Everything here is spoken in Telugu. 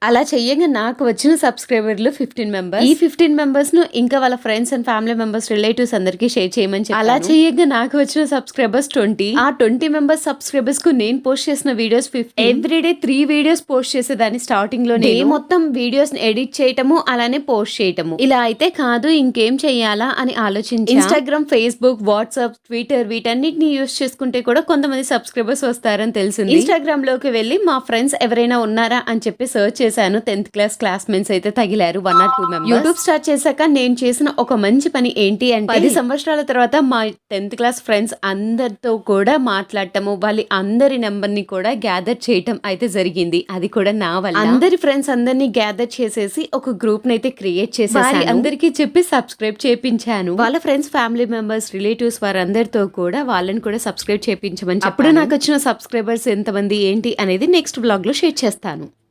అలా చెయ్యంగా నాకు వచ్చిన సబ్స్క్రైబర్లు 15 మెంబర్స్. ఈ 15 మెంబర్స్ ను ఇంకా వాళ్ళ friends and family members, relatives అందరికి షేర్ చేయమని చెప్పాను. అలా చెయ్యంగా నాకు వచ్చిన సబ్స్క్రైబర్స్ 20. ఆ 20 మెంబర్స్ సబ్స్క్రైబర్స్ కు నేను పోస్ట్ చేసిన వీడియోస్ 50. ఎవ్రీడే 3 వీడియోస్ పోస్ట్ చేసేదాన్ని స్టార్టింగ్ లో. డే మొత్తం వీడియోస్ ఎడిట్ చేయటము అలానే పోస్ట్ చేయటము. ఇలా అయితే కాదు, ఇంకేం చెయ్యాలా అని ఆలోచించి ఇన్స్టాగ్రామ్, ఫేస్బుక్, వాట్సాప్, ట్విట్టర్ వీటన్నిటిని యూస్ చేసుకుంటే కూడా కొంతమంది సబ్స్క్రైబర్స్ వస్తారని తెలిసింది. ఇన్స్టాగ్రామ్ లోకి వెళ్ళి మా ఫ్రెండ్స్ ఎవరైనా ఉన్నారా అని చెప్పి సర్చ్ చేశాను. 10th క్లాస్ క్లాస్మేట్స్ అయితే తగిలారు 1 or 2 మెంబర్స్. యూట్యూబ్ స్టార్ట్ చేశాక నేను చేసిన ఒక మంచి పని ఏంటి అంటే 10 సంవత్సరాల తర్వాత మా 10th క్లాస్ ఫ్రెండ్స్ అందరితో కూడా మాట్లాడటము, వాళ్ళ అందరి నెంబర్ ని కూడా గ్యాదర్ చేయటం అయితే జరిగింది. అది కూడా నా వల్ల. అందరి ఫ్రెండ్స్ అందరినీ గ్యాదర్ చేసేసి ఒక గ్రూప్ నైతే క్రియేట్ చేసేసి అందరికీ చెప్పి సబ్స్క్రైబ్ చేపించాను. వాళ్ళ ఫ్రెండ్స్, ఫ్యామిలీ మెంబర్స్, రిలేటివ్స్ వారందరితో కూడా వాళ్ళని కూడా సబ్స్క్రైబ్ చేపించమని. అప్పుడు నాకు వచ్చిన సబ్స్క్రైబర్స్ ఎంతమంది ఏంటి అనేది నెక్స్ట్ బ్లాగ్ లో షేర్ చేస్తాను.